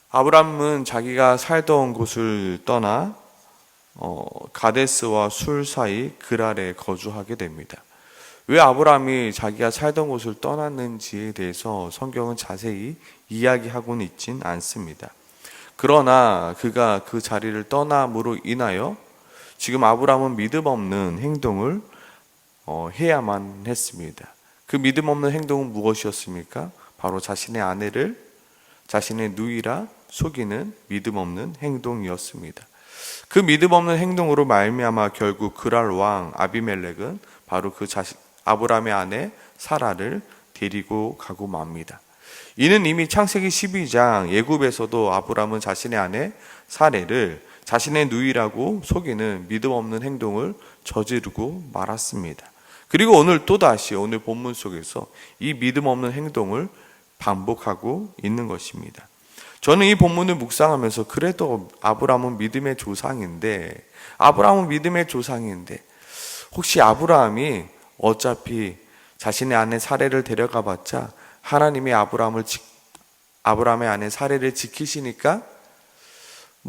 아브람은 자기가 살던 곳을 떠나 가데스와 술 사이 그랄에 거주하게 됩니다. 왜 아브람이 자기가 살던 곳을 떠났는지에 대해서 성경은 자세히 이야기하고는 있진 않습니다. 그러나 그가 그 자리를 떠남으로 인하여 지금 아브람은 믿음 없는 행동을 해야만 했습니다. 그 믿음 없는 행동은 무엇이었습니까? 바로 자신의 아내를 자신의 누이라 속이는 믿음 없는 행동이었습니다. 그 믿음 없는 행동으로 말미암아 결국 그랄 왕 아비멜렉은 바로 그 아브람의 아내 사라를 데리고 가고 맙니다. 이는 이미 창세기 12장 예굽에서도 아브람은 자신의 아내 사레를 자신의 누이라고 속이는 믿음 없는 행동을 저지르고 말았습니다. 그리고 오늘 또다시 오늘 본문 속에서 이 믿음 없는 행동을 반복하고 있는 것입니다. 저는 이 본문을 묵상하면서 그래도 아브람은 믿음의 조상인데 혹시 아브라함이 어차피 자신의 아내 사레를 데려가 봤자 하나님이 아브라함의 아내 사레를 지키시니까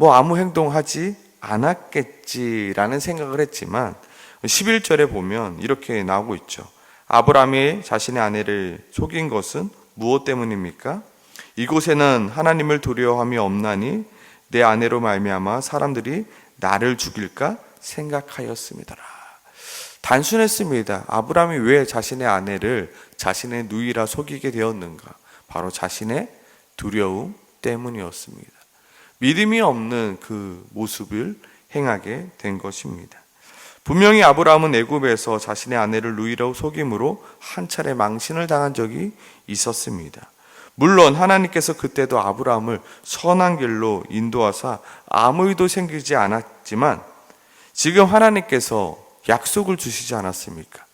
아무 행동하지 않았겠지라는 생각을 했지만 11절에 보면 이렇게 나오고 있죠. 아브라함이 자신의 아내를 속인 것은 무엇 때문입니까? 이곳에는 하나님을 두려워함이 없나니 내 아내로 말미암아 사람들이 나를 죽일까 생각하였습니다라. 단순했습니다. 아브라함이 왜 자신의 아내를 자신의 누이라 속이게 되었는가? 바로 자신의 두려움 때문이었습니다. 믿음이 없는 그 모습을 행하게 된 것입니다. 분명히 아브라함은 애굽에서 자신의 아내를 누이라고 속임으로 한 차례 망신을 당한 적이 있었습니다. 물론 하나님께서 그때도 아브라함을 선한 길로 인도하사 아무 일도 생기지 않았지만 지금 하나님께서 약속을 주시지 않았습니까?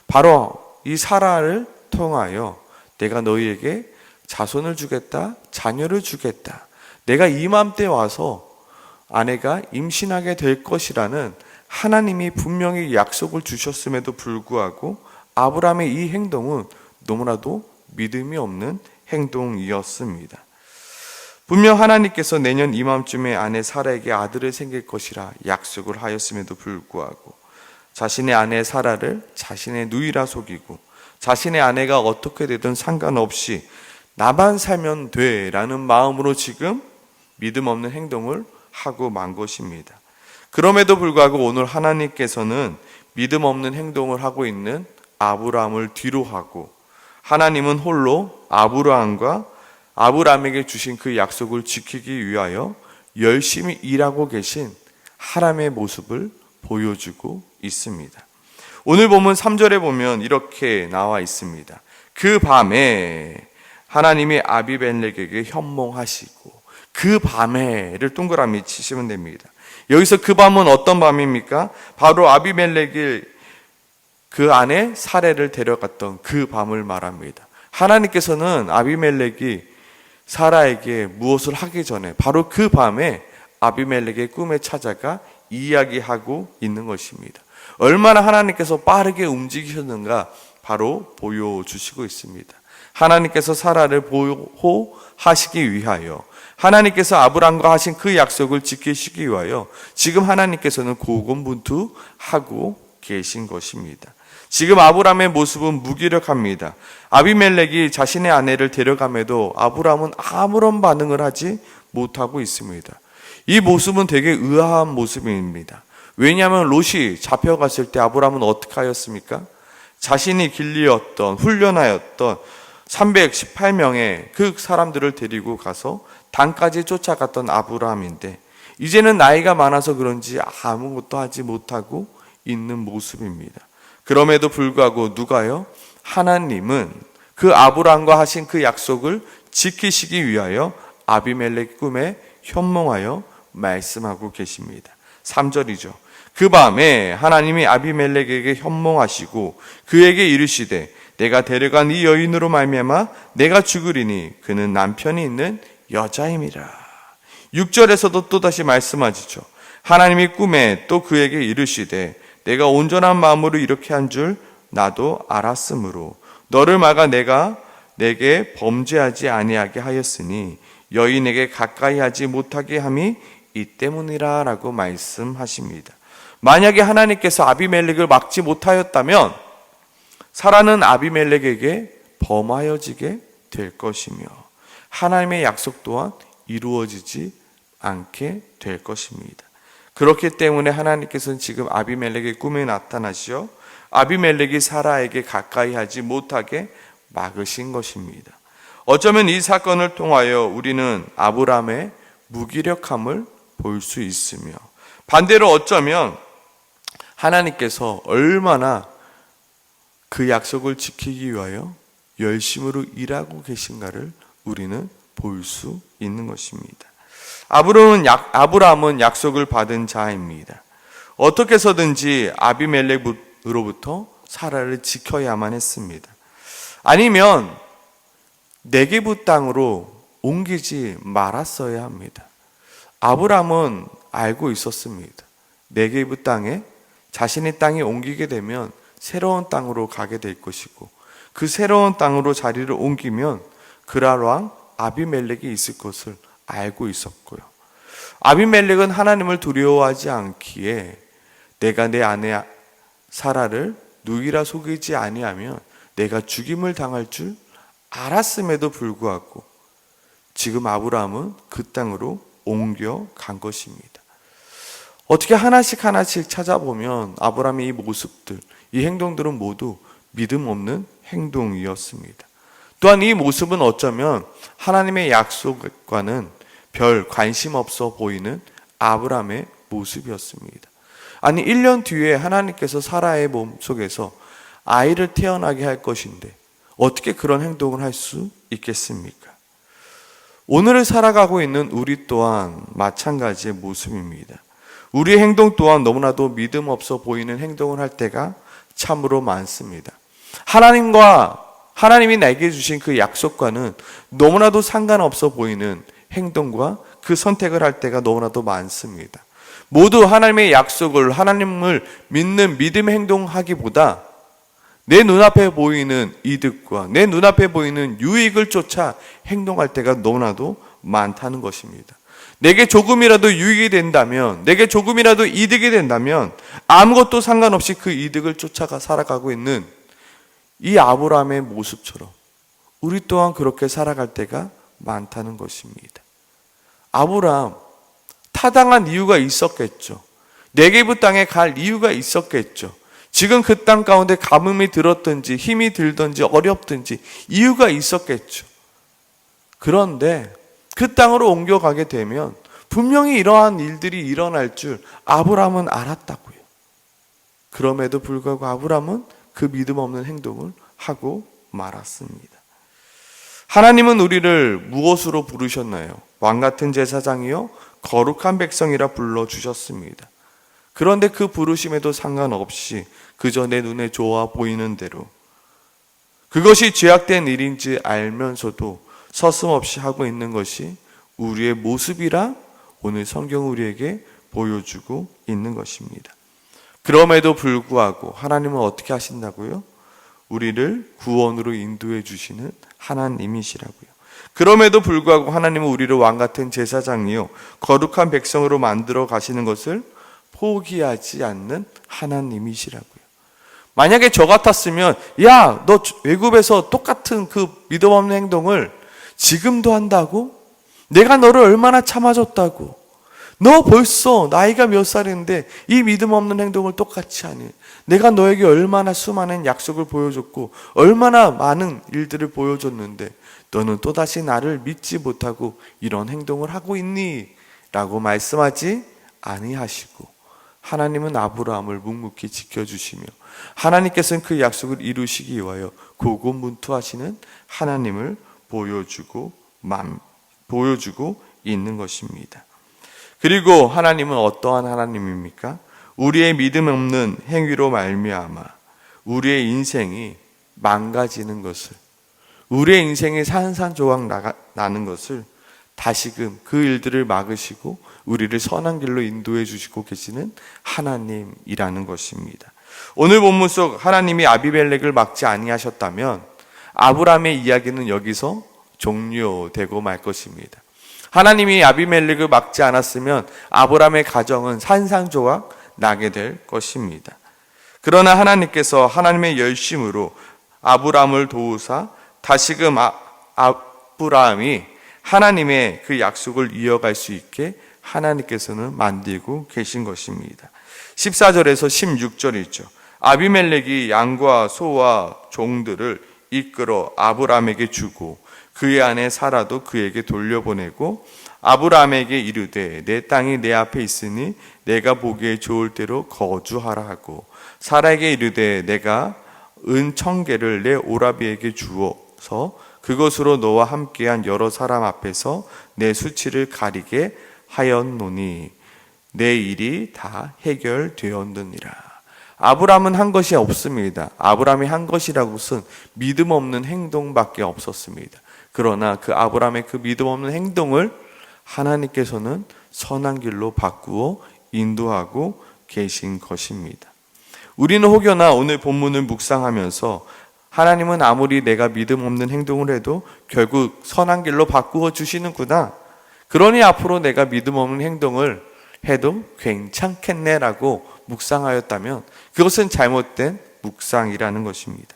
바로 이 사라를 통하여 내가 너희에게 자손을 주겠다, 자녀를 주겠다. 내가 이맘때 와서 아내가 임신하게 될 것이라는 하나님이 분명히 약속을 주셨음에도 불구하고 아브라함의 이 행동은 너무나도 믿음이 없는 행동이었습니다. 분명 하나님께서 내년 이맘쯤에 아내 사라에게 아들을 생길 것이라 약속을 하였음에도 불구하고 자신의 아내 사라를 자신의 누이라 속이고 자신의 아내가 어떻게 되든 상관없이 나만 살면 돼 라는 마음으로 지금 믿음 없는 행동을 하고 만 것입니다. 그럼에도 불구하고 오늘 하나님께서는 믿음 없는 행동을 하고 있는 아브라함을 뒤로 하고 하나님은 홀로 아브라함에게 주신 그 약속을 지키기 위하여 열심히 일하고 계신 하나님의 모습을 보여주고 있습니다. 오늘 본문 3절에 보면 이렇게 나와 있습니다. 그 밤에 하나님이 아비멜렉에게 현몽하시고 그 밤에를 동그라미 치시면 됩니다. 여기서 그 밤은 어떤 밤입니까? 바로 아비멜렉이 그 아내 사레를 데려갔던 그 밤을 말합니다. 하나님께서는 아비멜렉이 사라에게 무엇을 하기 전에 바로 그 밤에 아비멜렉의 꿈에 찾아가 이야기하고 있는 것입니다. 얼마나 하나님께서 빠르게 움직이셨는가 바로 보여주시고 있습니다. 하나님께서 사라를 보호하시기 위하여 하나님께서 아브람과 하신 그 약속을 지키시기 위하여 지금 하나님께서는 고군분투하고 계신 것입니다. 지금 아브람의 모습은 무기력합니다. 아비멜렉이 자신의 아내를 데려감에도 아브람은 아무런 반응을 하지 못하고 있습니다. 이 모습은 되게 의아한 모습입니다. 왜냐하면 롯이 잡혀갔을 때 아브람은 어떻게 하였습니까? 자신이 길리었던 훈련하였던 318명의 그 사람들을 데리고 가서 단까지 쫓아갔던 아브라함인데 이제는 나이가 많아서 그런지 아무것도 하지 못하고 있는 모습입니다. 그럼에도 불구하고 누가요? 하나님은 그 아브라함과 하신 그 약속을 지키시기 위하여 아비멜렉 꿈에 현몽하여 말씀하고 계십니다. 3절이죠. 그 밤에 하나님이 아비멜렉에게 현몽하시고 그에게 이르시되 내가 데려간 이 여인으로 말미암아 내가 죽으리니 그는 남편이 있는 여자임이라. 6절에서도 또다시 말씀하시죠. 하나님이 꿈에 또 그에게 이르시되 내가 온전한 마음으로 이렇게 한 줄 나도 알았으므로 너를 막아 내가 내게 범죄하지 아니하게 하였으니 여인에게 가까이 하지 못하게 함이 이 때문이라 라고 말씀하십니다. 만약에 하나님께서 아비멜렉을 막지 못하였다면 사라는 아비멜렉에게 범하여지게 될 것이며 하나님의 약속 또한 이루어지지 않게 될 것입니다. 그렇기 때문에 하나님께서는 지금 아비멜렉의 꿈에 나타나시어 아비멜렉이 사라에게 가까이 하지 못하게 막으신 것입니다. 어쩌면 이 사건을 통하여 우리는 아브라함의 무기력함을 볼 수 있으며 반대로 어쩌면 하나님께서 얼마나 그 약속을 지키기 위하여 열심으로 일하고 계신가를 우리는 볼 수 있는 것입니다. 아브라함은 약속을 받은 자입니다. 어떻게 해서든지 아비멜렉으로부터 사라를 지켜야만 했습니다. 아니면 네게부 땅으로 옮기지 말았어야 합니다. 아브라함은 알고 있었습니다. 네게부 땅에 자신의 땅에 옮기게 되면 새로운 땅으로 가게 될 것이고 그 새로운 땅으로 자리를 옮기면 그랄 왕 아비멜렉이 있을 것을 알고 있었고요. 아비멜렉은 하나님을 두려워하지 않기에 내가 내 아내 사라를 누이라 속이지 아니하면 내가 죽임을 당할 줄 알았음에도 불구하고 지금 아브라함은 그 땅으로 옮겨간 것입니다. 어떻게 하나씩 찾아보면 아브라함의 이 모습들, 이 행동들은 모두 믿음 없는 행동이었습니다. 또한 이 모습은 어쩌면 하나님의 약속과는 별 관심 없어 보이는 아브라함의 모습이었습니다. 아니 1년 뒤에 하나님께서 사라의 몸속에서 아이를 태어나게 할 것인데 어떻게 그런 행동을 할 수 있겠습니까? 오늘을 살아가고 있는 우리 또한 마찬가지의 모습입니다. 우리의 행동 또한 너무나도 믿음 없어 보이는 행동을 할 때가 참으로 많습니다. 하나님이 내게 주신 그 약속과는 너무나도 상관없어 보이는 행동과 그 선택을 할 때가 너무나도 많습니다. 모두 하나님의 약속을, 하나님을 믿는 믿음의 행동하기보다 내 눈앞에 보이는 이득과 내 눈앞에 보이는 유익을 쫓아 행동할 때가 너무나도 많다는 것입니다. 내게 조금이라도 유익이 된다면, 내게 조금이라도 이득이 된다면 아무것도 상관없이 그 이득을 쫓아가 살아가고 있는 이 아브라함의 모습처럼 우리 또한 그렇게 살아갈 때가 많다는 것입니다. 아브라함, 타당한 이유가 있었겠죠. 네게부 땅에 갈 이유가 있었겠죠. 지금 그 땅 가운데 가뭄이 들었든지 힘이 들든지 어렵든지 이유가 있었겠죠. 그런데 그 땅으로 옮겨가게 되면 분명히 이러한 일들이 일어날 줄 아브라함은 알았다고요. 그럼에도 불구하고 아브라함은 그 믿음 없는 행동을 하고 말았습니다. 하나님은 우리를 무엇으로 부르셨나요? 왕같은 제사장이요 거룩한 백성이라 불러주셨습니다. 그런데 그 부르심에도 상관없이 그저 내 눈에 좋아 보이는 대로 그것이 죄악된 일인지 알면서도 서슴없이 하고 있는 것이 우리의 모습이라 오늘 성경 우리에게 보여주고 있는 것입니다. 그럼에도 불구하고 하나님은 어떻게 하신다고요? 우리를 구원으로 인도해 주시는 하나님이시라고요. 그럼에도 불구하고 하나님은 우리를 왕같은 제사장이요 거룩한 백성으로 만들어 가시는 것을 포기하지 않는 하나님이시라고요. 만약에 저 같았으면 야, 너 외국에서 똑같은 그 믿음 없는 행동을 지금도 한다고? 내가 너를 얼마나 참아줬다고? 너 벌써 나이가 몇 살인데 이 믿음 없는 행동을 똑같이 하니? 내가 너에게 얼마나 수많은 약속을 보여줬고 얼마나 많은 일들을 보여줬는데 너는 또다시 나를 믿지 못하고 이런 행동을 하고 있니? 라고 말씀하지 아니하시고 하나님은 아브라함을 묵묵히 지켜주시며 하나님께서는 그 약속을 이루시기 위하여 고군분투하시는 하나님을 보여주고 있는 것입니다. 그리고 하나님은 어떠한 하나님입니까? 우리의 믿음 없는 행위로 말미암아 우리의 인생이 망가지는 것을, 우리의 인생이 산산조각 나는 것을 다시금 그 일들을 막으시고 우리를 선한 길로 인도해 주시고 계시는 하나님이라는 것입니다. 오늘 본문 속 하나님이 아비멜렉을 막지 아니하셨다면 아브라함의 이야기는 여기서 종료되고 말 것입니다. 하나님이 아비멜렉을 막지 않았으면 아브라함의 가정은 산상조각 나게 될 것입니다. 그러나 하나님께서 하나님의 열심으로 아브라함을 도우사 다시금 아브라함이 하나님의 그 약속을 이어갈 수 있게 하나님께서는 만들고 계신 것입니다. 14절에서 16절이죠. 아비멜렉이 양과 소와 종들을 이끌어 아브라함에게 주고 그의 아내 사라도 그에게 돌려보내고 아브라함에게 이르되 내 땅이 내 앞에 있으니 내가 보기에 좋을 대로 거주하라 하고 사라에게 이르되 내가 은 1000개를 내 오라비에게 주어서 그것으로 너와 함께한 여러 사람 앞에서 내 수치를 가리게 하였노니 내 일이 다 해결되었느니라. 아브라함은 한 것이 없습니다. 아브라함이 한 것이라고는 믿음 없는 행동밖에 없었습니다. 그러나 그 아브라함의 그 믿음 없는 행동을 하나님께서는 선한 길로 바꾸어 인도하고 계신 것입니다. 우리는 혹여나 오늘 본문을 묵상하면서 하나님은 아무리 내가 믿음 없는 행동을 해도 결국 선한 길로 바꾸어 주시는구나. 그러니 앞으로 내가 믿음 없는 행동을 해도 괜찮겠네라고 묵상하였다면 그것은 잘못된 묵상이라는 것입니다.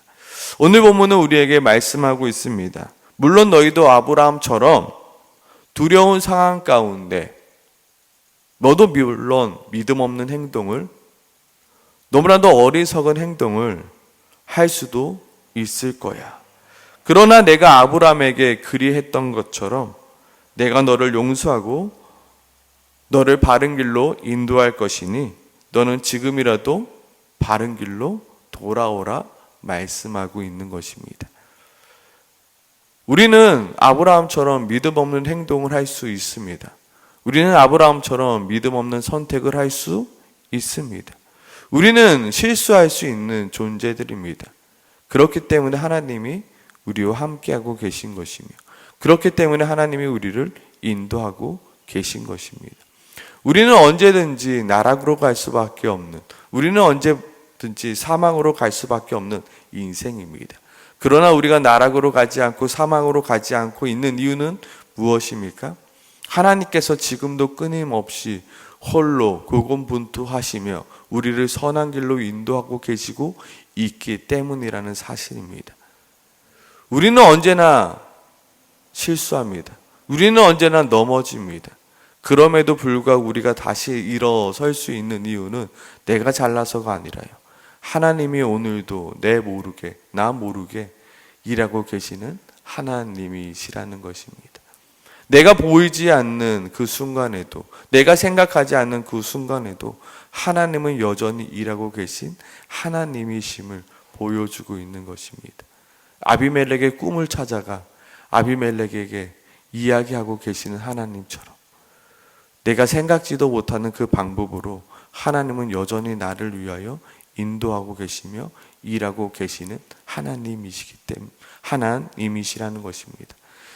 오늘 본문은 우리에게 말씀하고 있습니다. 물론 너희도 아브라함처럼 두려운 상황 가운데 너도 물론 믿음 없는 행동을 너무나도 어리석은 행동을 할 수도 있을 거야. 그러나 내가 아브라함에게 그리했던 것처럼 내가 너를 용서하고 너를 바른 길로 인도할 것이니 너는 지금이라도 바른 길로 돌아오라 말씀하고 있는 것입니다. 우리는 아브라함처럼 믿음 없는 행동을 할 수 있습니다. 우리는 아브라함처럼 믿음 없는 선택을 할 수 있습니다. 우리는 실수할 수 있는 존재들입니다. 그렇기 때문에 하나님이 우리와 함께하고 계신 것이며 그렇기 때문에 하나님이 우리를 인도하고 계신 것입니다. 우리는 언제든지 나락으로 갈 수밖에 없는, 우리는 언제든지 사망으로 갈 수밖에 없는 인생입니다. 그러나 우리가 나락으로 가지 않고 사망으로 가지 않고 있는 이유는 무엇입니까? 하나님께서 지금도 끊임없이 홀로 고군분투하시며 우리를 선한 길로 인도하고 계시고 있기 때문이라는 사실입니다. 우리는 언제나 실수합니다. 우리는 언제나 넘어집니다. 그럼에도 불구하고 우리가 다시 일어설 수 있는 이유는 내가 잘나서가 아니라요. 하나님이 오늘도 나 모르게 일하고 계시는 하나님이시라는 것입니다. 내가 보이지 않는 그 순간에도, 내가 생각하지 않는 그 순간에도 하나님은 여전히 일하고 계신 하나님이심을 보여주고 있는 것입니다. 아비멜렉의 꿈을 찾아가 아비멜렉에게 이야기하고 계시는 하나님처럼 내가 생각지도 못하는 그 방법으로 하나님은 여전히 나를 위하여 인도하고 계시며 일하고 계시는 하나님이시기 때문에 하나님이시라는 것입니다.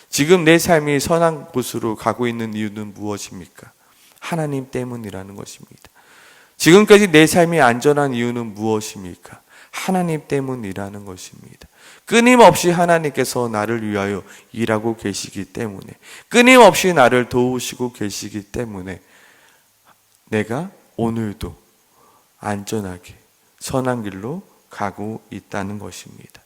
지금 내 삶이 선한 곳으로 가고 있는 이유는 무엇입니까? 하나님 때문이라는 것입니다. 지금까지 내 삶이 안전한 이유는 무엇입니까? 하나님 때문이라는 것입니다. 끊임없이 하나님께서 나를 위하여 일하고 계시기 때문에, 끊임없이 나를 도우시고 계시기 때문에 내가 오늘도 안전하게 선한 길로 가고 있다는 것입니다.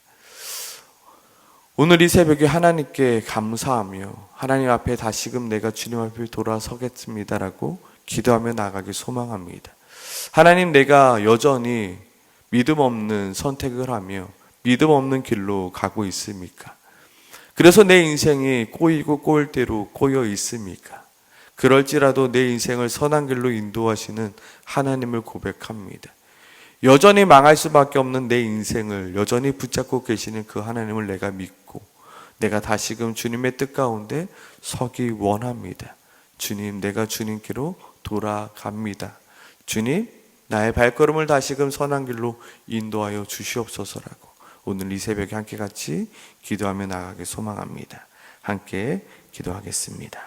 오늘 이 새벽에 하나님께 감사하며 하나님 앞에 다시금 내가 주님 앞에 돌아서겠습니다라고 기도하며 나가기 소망합니다. 하나님, 내가 여전히 믿음 없는 선택을 하며 믿음 없는 길로 가고 있습니까? 그래서 내 인생이 꼬이고 꼬일 대로 꼬여 있습니까? 그럴지라도 내 인생을 선한 길로 인도하시는 하나님을 고백합니다. 여전히 망할 수밖에 없는 내 인생을 여전히 붙잡고 계시는 그 하나님을 내가 믿고 내가 다시금 주님의 뜻 가운데 서기 원합니다. 주님, 내가 주님께로 돌아갑니다. 주님, 나의 발걸음을 다시금 선한 길로 인도하여 주시옵소서라고 오늘 이 새벽에 함께 같이 기도하며 나가기 소망합니다. 함께 기도하겠습니다.